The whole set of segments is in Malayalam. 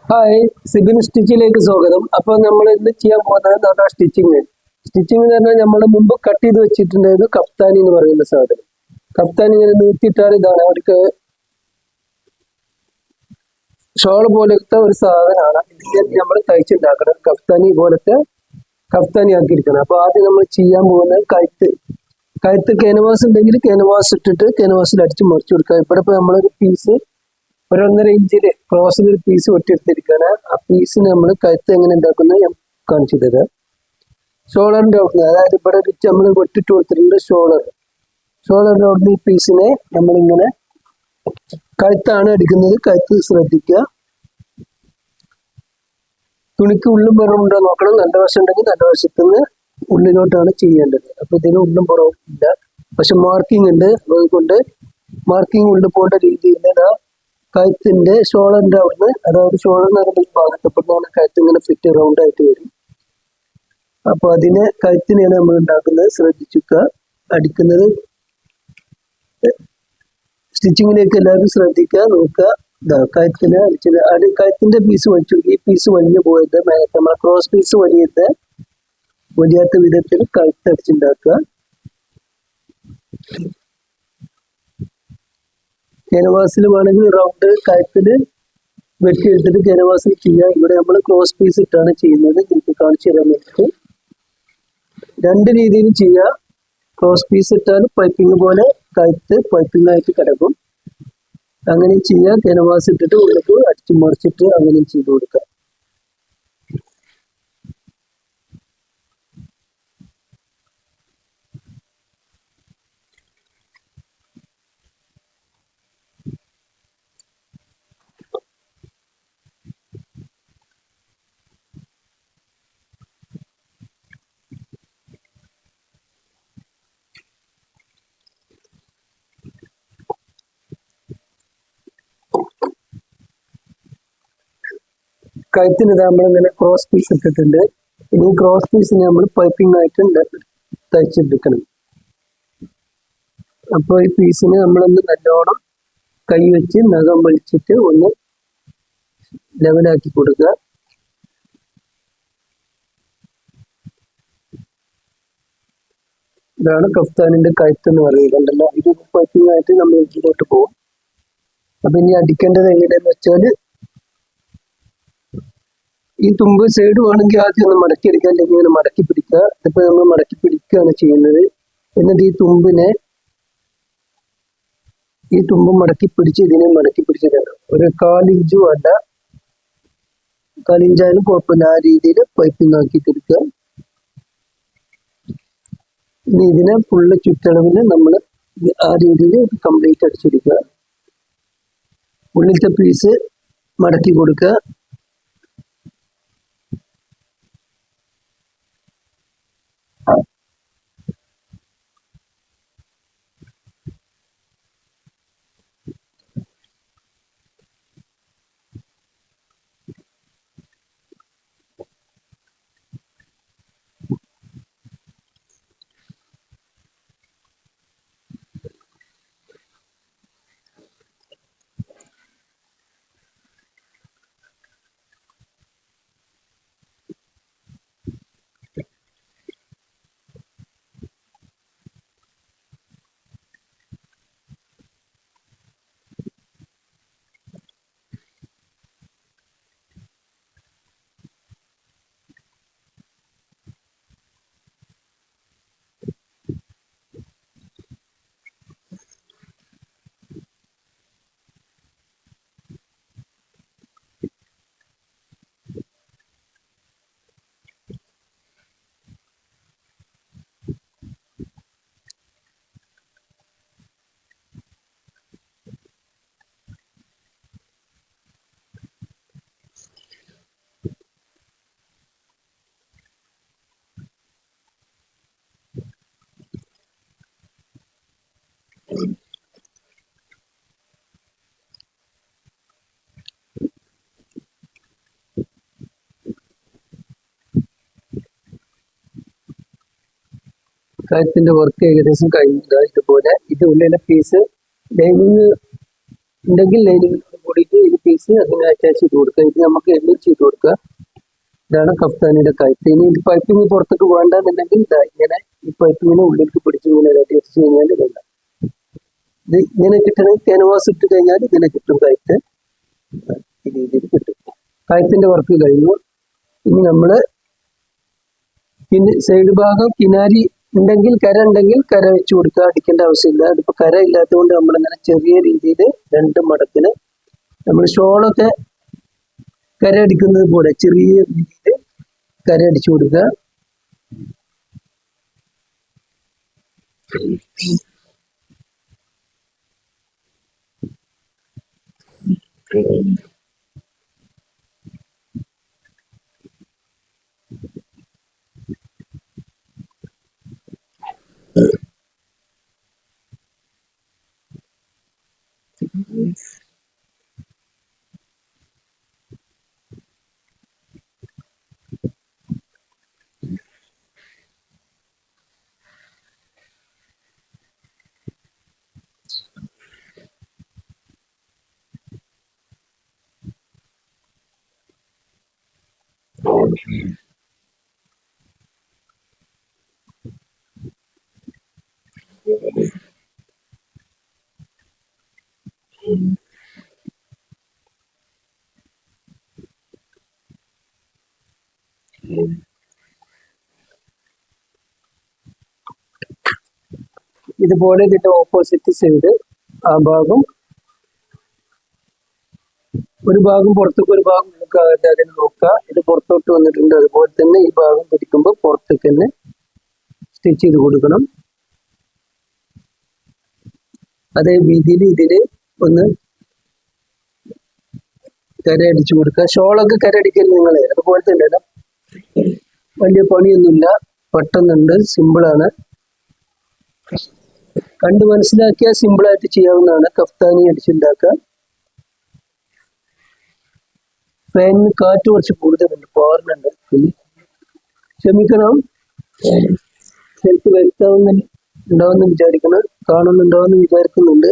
ഹായ്, സിബിൻ സ്റ്റിച്ചിലേക്ക് സ്വാഗതം. അപ്പോൾ നമ്മൾ ഇന്ന് ചെയ്യാൻ പോകുന്നത് അതാ സ്റ്റിച്ചിങ്. സ്റ്റിച്ചിങ് എന്ന് പറഞ്ഞാൽ നമ്മൾ മുമ്പ് കട്ട് ചെയ്ത് വെച്ചിട്ടുണ്ടായിരുന്നു കഫ്താനി എന്ന് പറയുന്ന സാധനം. കഫ്താനി ഇങ്ങനെ നീട്ടിയിട്ടാൽ ഇതാണ് അവർക്ക് ഷോൾ പോലത്തെ ഒരു സാധനമാണ്. ഇതിൽ നമ്മൾ തയ്ച്ചുണ്ടാക്കണം. കഫ്താനി പോലത്തെ കഫ്താനി ആക്കിയിരിക്കണം. അപ്പോൾ ആദ്യം നമ്മൾ ചെയ്യാൻ പോകുന്നത് കഴുത്ത് കാൻവാസ് ഉണ്ടെങ്കിൽ കാൻവാസ് ഇട്ടിട്ട് കാൻവാസിൽ അടിച്ച് മറിച്ച് കൊടുക്കുക. ഇവിടെ ഇപ്പോൾ നമ്മളൊരു പീസ് ഒരു 1.5 ഇഞ്ചിൽ ക്രോസിൽ ഒരു പീസ് വെട്ടിയെടുത്തിരിക്കുകയാണ്. ആ പീസിന് നമ്മൾ കഴുത്ത് എങ്ങനെ ഉണ്ടാക്കുന്നത് ഞാൻ കാണിച്ചു തരാം. ഷോളറിന്റെ അവിടുന്ന്, അതായത് ഇവിടെ നമ്മൾ വെട്ടിട്ട് കൊടുത്തിട്ടുണ്ട് ഷോളറിന്റെ അവിടുന്ന് ഈ പീസിനെ നമ്മളിങ്ങനെ കഴുത്താണ് അടിക്കുന്നത്. കഴുത്ത് ശ്രദ്ധിക്കുക. തുണിക്ക് ഉള്ളും പുറവും ഉണ്ടോ നോക്കണം. നല്ല വശം ഉണ്ടെങ്കിൽ നല്ല വശത്തുനിന്ന് ഉള്ളിലോട്ടാണ് ചെയ്യേണ്ടത്. അപ്പൊ ഇതിന് ഉള്ളും പുറവും ഇല്ല, പക്ഷെ മാർക്കിംഗ് ഉണ്ട്. അതുകൊണ്ട് മാർക്കിംഗ് ഉള്ളിൽ പോകേണ്ട രീതിയിൽ കഴുത്തിന്റെ ഷോളറിന്റെ അവിടുന്ന്, അതായത് ഷോളറിന് ഈ ഭാഗത്തപ്പെടുന്ന കഴുത്ത് ഇങ്ങനെ ഫിറ്റ് റൗണ്ട് ആയിട്ട് വരും. അപ്പൊ അതിനെ കഴുത്തിനെയാണ് നമ്മൾ ഉണ്ടാക്കുന്നത്. ശ്രദ്ധിക്കുക. അടിക്കുന്നത് സ്റ്റിച്ചിങ്ങിലേക്ക് എല്ലാവരും ശ്രദ്ധിക്കുക, നോക്കുക. കഴുത്തിന് അടിച്ചത് കഴുത്തിന്റെ പീസ് വലിച്ചു. ഈ പീസ് വലിഞ്ഞു പോയത് നമ്മളെ ക്രോസ് പീസ് വലിയാത്ത വിധത്തിൽ കഴുത്ത് അടിച്ചുണ്ടാക്കുക. കാൻവാസിൽ വേണമെങ്കിൽ റൗണ്ട് കഴുത്തിന് വെട്ടിയെടുത്തിട്ട് കാൻവാസിൽ ചെയ്യുക. ഇവിടെ നമ്മൾ ക്രോസ് പീസ് ഇട്ടാണ് ചെയ്യുന്നത്. എനിക്ക് കാണിച്ചു തരാൻ വേണ്ടിയിട്ട് രണ്ട് രീതിയിൽ ചെയ്യുക. ക്രോസ് പീസ് ഇട്ടാൽ പൈപ്പിംഗ് പോലെ കഴുത്ത് പൈപ്പിംഗ് ആയിട്ട് കിടക്കും. അങ്ങനെ ചെയ്യുക. കാൻവാസ് ഇട്ടിട്ട് ഉള്ളിലേക്ക് അടിച്ചു മറിച്ചിട്ട് അങ്ങനെ ചെയ്ത് കൊടുക്കുക. കഴുത്തിന് നമ്മളിങ്ങനെ ക്രോസ് പീസ് ഇട്ടിട്ടുണ്ട്. ഇനി ക്രോസ് പീസിനെ നമ്മൾ പൈപ്പിംഗ് ആയിട്ട് തയ്ച്ചെടുക്കണം. അപ്പോൾ ഈ പീസിനെ നമ്മളൊന്ന് നല്ലോണം കൈ വെച്ച് നഖം വലിച്ചിട്ട് ഒന്ന് ലെവലാക്കി കൊടുക്കുക. ഇതാണ് കഫ്താനിന്റെ കഴുത്ത് എന്ന് പറയുന്നത്. കണ്ടല്ലോ, ഇത് പൈപ്പിംഗ് ആയിട്ട് നമ്മൾ ഇതിലോട്ട് പോകും. അപ്പൊ ഇനി അടിക്കേണ്ടത് എങ്ങനെയാന്ന് വെച്ചാൽ, ഈ തുമ്പ് സൈഡ് വേണമെങ്കിൽ ആദ്യം ഒന്ന് മടക്കി എടുക്കുക, അല്ലെങ്കിൽ ഇങ്ങനെ മടക്കി പിടിക്കുക. ഇതിപ്പോ നമ്മൾ മടക്കി പിടിക്കുകയാണ് ചെയ്യുന്നത്. എന്നിട്ട് ഈ തുമ്പ് മടക്കി പിടിച്ച് ഇതിനെ മടക്കി പിടിച്ച് തരണം. ഒരു 1/4 ഇഞ്ചും അല്ല, 1/4 ഇഞ്ചായാലും കുഴപ്പമില്ല. ആ രീതിയിൽ പൈപ്പിംഗ് ആക്കി എടുക്കുക. ഇനി ഇതിനെ ഫുള്ള് ചുറ്റളവിന് നമ്മൾ ആ രീതിയിൽ കംപ്ലീറ്റ് അടിച്ചെടുക്കുക. ഉള്ളിലത്തെ പീസ് മടക്കി കൊടുക്കുക. കഴുത്തിന്റെ വർക്ക് ഏകദേശം കഴിഞ്ഞിട്ട് ഇതുപോലെ ഇത് ഉള്ളിലെ പീസ് ലൈനിങ് ഉണ്ടെങ്കിൽ ലൈനിങ്ങിനോട് കൂടിയിട്ട് ഈ പീസ് വെച്ച് അതിനെ അറ്റാച്ച് ചെയ്ത് കൊടുക്കുക. ഇത് നമുക്ക് എല്ലാം ചെയ്ത് കൊടുക്കുക. ഇതാണ് കഫ്താനിയുടെ കഴുത്ത്. ഇനി ഇത് പൈപ്പിങ് പുറത്തേക്ക് വേണ്ടെന്നുണ്ടെങ്കിൽ ഇതാ ഇങ്ങനെ ഈ പൈപ്പിങ്ങിനെ ഉള്ളിലേക്ക് പിടിച്ച് ഇങ്ങനെ വെച്ച് കഴിഞ്ഞാൽ ഇതല്ല. ഇത് ഇങ്ങനെ കിട്ടണമെങ്കിൽ ക്യാൻവാസ് ഇട്ട് കഴിഞ്ഞാൽ ഇങ്ങനെ കിട്ടും കഴുത്ത്. ഈ രീതിയിൽ കിട്ടും. കഴുത്തിന്റെ വർക്ക് കഴിഞ്ഞു. ഇനി നമ്മള് പിന്നെ സൈഡ് ഭാഗം കിനാരി ഉണ്ടെങ്കിൽ കര ഉണ്ടെങ്കിൽ കര വെച്ച് കൊടുക്കുക. അടിക്കേണ്ട ആവശ്യമില്ല. അതിപ്പോ കര ഇല്ലാത്തതുകൊണ്ട് നമ്മളിങ്ങനെ ചെറിയ രീതിയിൽ 2 മടത്തിന് നമ്മൾ ഷോളൊക്കെ കര അടിക്കുന്നത് പോലെ ചെറിയ രീതിയിൽ കര അടിച്ചു കൊടുക്കുക. ഇതുപോലെ ഇതിന്റെ ഓപ്പോസിറ്റ് സൈഡ് ആ ഭാഗം ഒരു ഭാഗം പുറത്തേക്ക് ഒരു ഭാഗം ഉള്ളിലേക്കാകട്ടെ അതിന് നോക്കുക. ഇത് പുറത്തോട്ട് വന്നിട്ടുണ്ട്. അതുപോലെ തന്നെ ഈ ഭാഗം പിടിക്കുമ്പോൾ പുറത്തേക്ക് തന്നെ സ്റ്റിച്ച് ചെയ്ത് കൊടുക്കണം. അതേ രീതിയിൽ ഇതില് ഒന്ന് കര അടിച്ചു കൊടുക്കുക. ഷോളൊക്കെ കര അടിക്കരുത് നിങ്ങളെ. അതുപോലെ തന്നെ വലിയ പണിയൊന്നുമില്ല, പെട്ടെന്നുണ്ട്, സിമ്പിളാണ്. കണ്ട് മനസ്സിലാക്കിയാൽ സിമ്പിളായിട്ട് ചെയ്യാവുന്നതാണ്. കഫ്താനി അടിച്ചുണ്ടാക്കുക. ഫാനിന് കാറ്റ് കുറച്ച് കൂടുതലുണ്ട്, പവറിനുണ്ട്. ക്ഷമിക്കണം, ശരിക്ക് വരുത്താവുന്നുണ്ടാവുമെന്ന് വിചാരിക്കണം. കാണുന്നുണ്ടാവുമെന്ന് വിചാരിക്കുന്നുണ്ട്.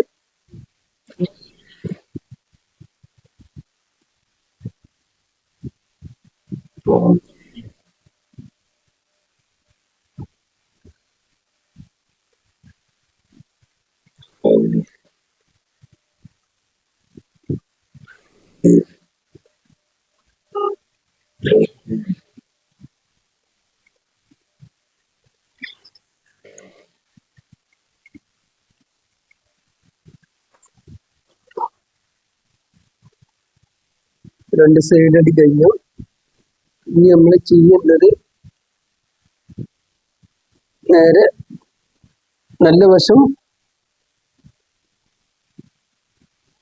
രണ്ട് സൈഡ് അടി കഴിഞ്ഞു. ഇനി നമ്മൾ ചെയ്യുന്നത് നേരെ നല്ല വശം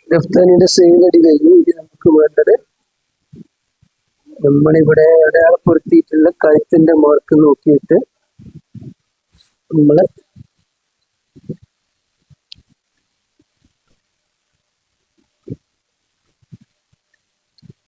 കഫ്താനിയുടെ സൈഡ് അടി കഴിഞ്ഞു. ഇത് നമുക്ക് വേണ്ടത് നമ്മളിവിടെ അടയാളപ്പെടുത്തിയിട്ടുള്ള കഴുത്തിന്റെ മാർക്ക് നോക്കിയിട്ട് നമ്മള്